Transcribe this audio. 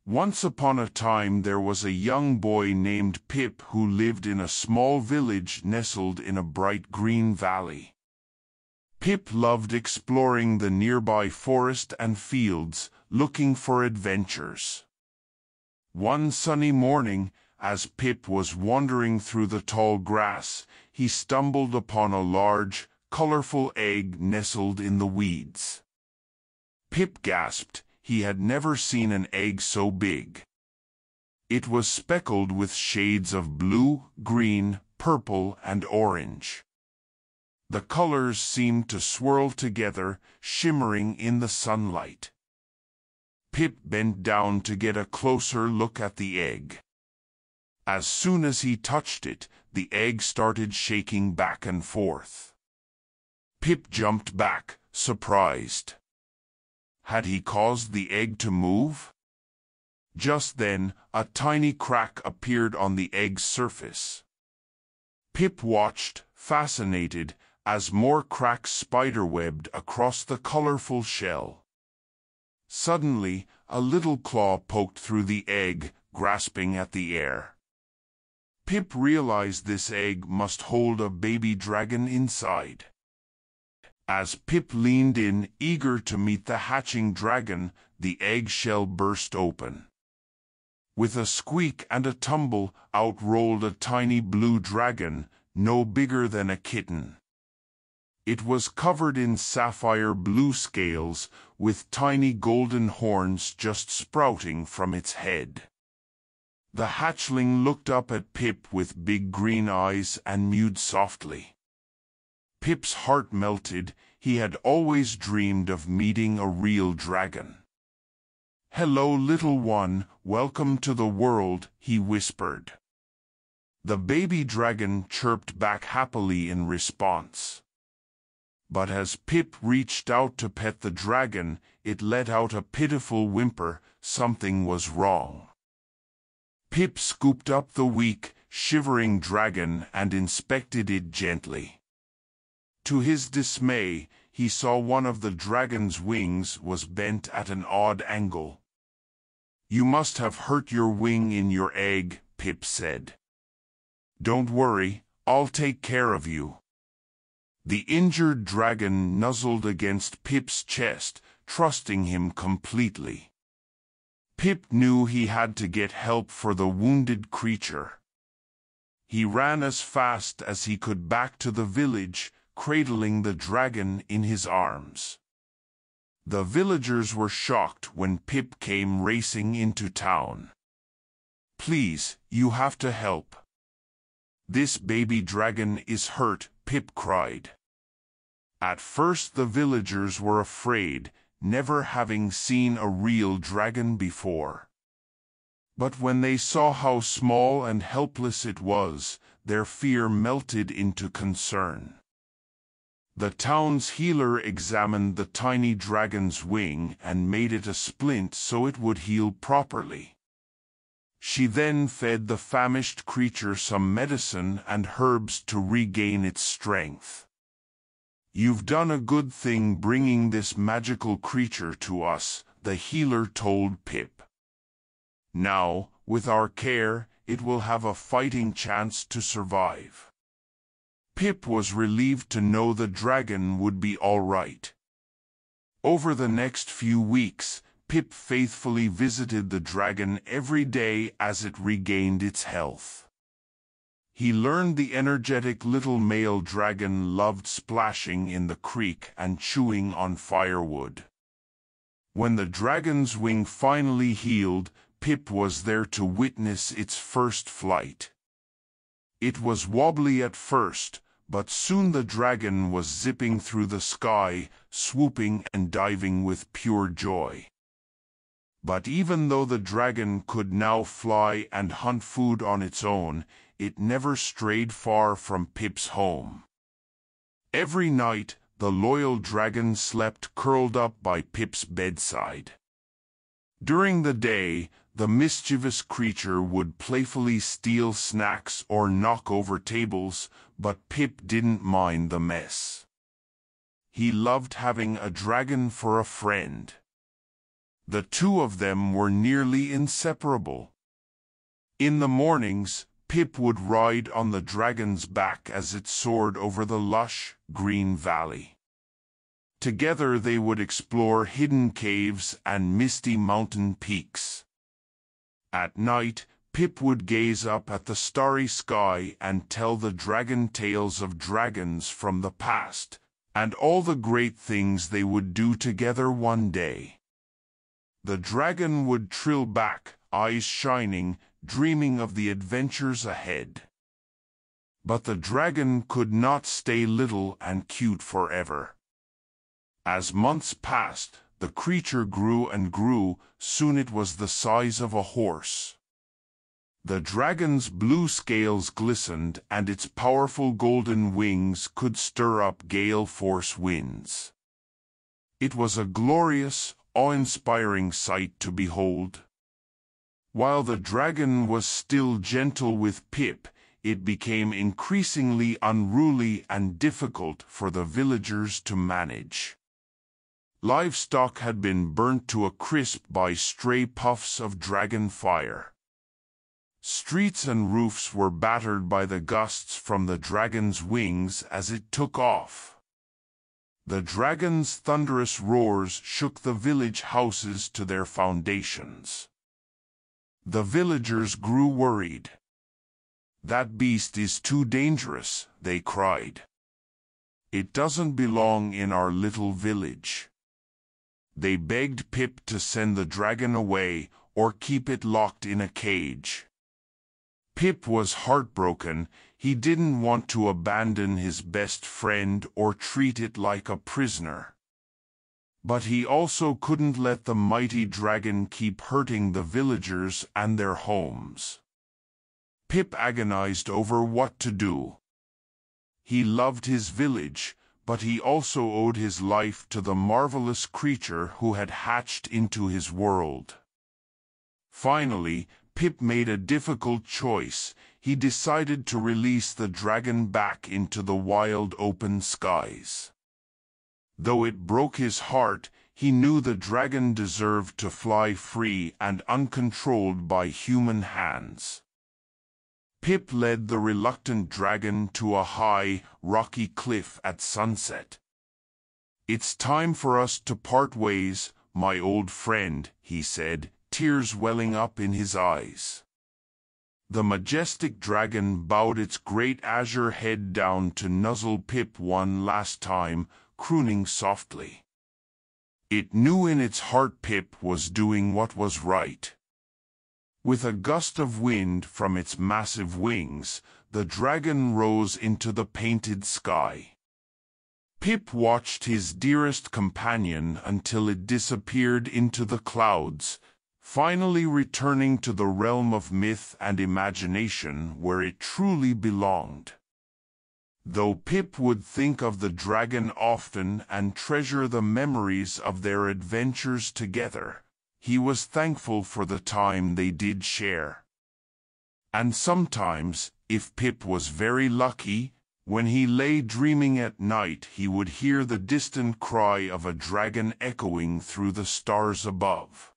Once upon a time there was a young boy named Pip who lived in a small village nestled in a bright green valley. Pip loved exploring the nearby forest and fields, looking for adventures. One sunny morning, as Pip was wandering through the tall grass, he stumbled upon a large, colorful egg nestled in the weeds. Pip gasped. He had never seen an egg so big. It was speckled with shades of blue, green, purple, and orange. The colors seemed to swirl together, shimmering in the sunlight. Pip bent down to get a closer look at the egg. As soon as he touched it, the egg started shaking back and forth. Pip jumped back, surprised. Had he caused the egg to move? Just then, a tiny crack appeared on the egg's surface. Pip watched, fascinated, as more cracks spiderwebbed across the colorful shell. Suddenly, a little claw poked through the egg, grasping at the air. Pip realized this egg must hold a baby dragon inside. As Pip leaned in, eager to meet the hatching dragon, the eggshell burst open. With a squeak and a tumble, out rolled a tiny blue dragon, no bigger than a kitten. It was covered in sapphire blue scales, with tiny golden horns just sprouting from its head. The hatchling looked up at Pip with big green eyes and mewed softly. Pip's heart melted. He had always dreamed of meeting a real dragon. "Hello, little one, welcome to the world," he whispered. The baby dragon chirped back happily in response. But as Pip reached out to pet the dragon, it let out a pitiful whimper. Something was wrong. Pip scooped up the weak, shivering dragon and inspected it gently. To his dismay, he saw one of the dragon's wings was bent at an odd angle. "You must have hurt your wing in your egg," Pip said. "Don't worry, I'll take care of you." The injured dragon nuzzled against Pip's chest, trusting him completely. Pip knew he had to get help for the wounded creature. He ran as fast as he could back to the village, cradling the dragon in his arms. The villagers were shocked when Pip came racing into town. "Please, you have to help. This baby dragon is hurt," Pip cried. At first the villagers were afraid, never having seen a real dragon before. But when they saw how small and helpless it was, their fear melted into concern. The town's healer examined the tiny dragon's wing and made it a splint so it would heal properly. She then fed the famished creature some medicine and herbs to regain its strength. "You've done a good thing bringing this magical creature to us," the healer told Pip. "Now, with our care, it will have a fighting chance to survive." Pip was relieved to know the dragon would be all right. Over the next few weeks, Pip faithfully visited the dragon every day as it regained its health. He learned the energetic little male dragon loved splashing in the creek and chewing on firewood. When the dragon's wing finally healed, Pip was there to witness its first flight. It was wobbly at first, but soon the dragon was zipping through the sky, swooping and diving with pure joy. But even though the dragon could now fly and hunt food on its own, it never strayed far from Pip's home. Every night, the loyal dragon slept curled up by Pip's bedside. During the day, the mischievous creature would playfully steal snacks or knock over tables, but Pip didn't mind the mess. He loved having a dragon for a friend. The two of them were nearly inseparable. In the mornings, Pip would ride on the dragon's back as it soared over the lush, green valley. Together they would explore hidden caves and misty mountain peaks. At night, Pip would gaze up at the starry sky and tell the dragon tales of dragons from the past, and all the great things they would do together one day. The dragon would trill back, eyes shining, dreaming of the adventures ahead. But the dragon could not stay little and cute forever. As months passed, the creature grew and grew. Soon it was the size of a horse. The dragon's blue scales glistened, and its powerful golden wings could stir up gale-force winds. It was a glorious, awe-inspiring sight to behold. While the dragon was still gentle with Pip, it became increasingly unruly and difficult for the villagers to manage. Livestock had been burnt to a crisp by stray puffs of dragon fire. Streets and roofs were battered by the gusts from the dragon's wings as it took off. The dragon's thunderous roars shook the village houses to their foundations. The villagers grew worried. "That beast is too dangerous," they cried. "It doesn't belong in our little village." They begged Pip to send the dragon away or keep it locked in a cage. Pip was heartbroken. He didn't want to abandon his best friend or treat it like a prisoner. But he also couldn't let the mighty dragon keep hurting the villagers and their homes. Pip agonized over what to do. He loved his village, but he also owed his life to the marvelous creature who had hatched into his world. Finally, Pip made a difficult choice. He decided to release the dragon back into the wild open skies. Though it broke his heart, he knew the dragon deserved to fly free and uncontrolled by human hands. Pip led the reluctant dragon to a high, rocky cliff at sunset. "It's time for us to part ways, my old friend," he said, tears welling up in his eyes. The majestic dragon bowed its great azure head down to nuzzle Pip one last time, crooning softly. It knew in its heart Pip was doing what was right. With a gust of wind from its massive wings, the dragon rose into the painted sky. Pip watched his dearest companion until it disappeared into the clouds, finally returning to the realm of myth and imagination where it truly belonged. Though Pip would think of the dragon often and treasure the memories of their adventures together, he was thankful for the time they did share. And sometimes, if Pip was very lucky, when he lay dreaming at night, he would hear the distant cry of a dragon echoing through the stars above.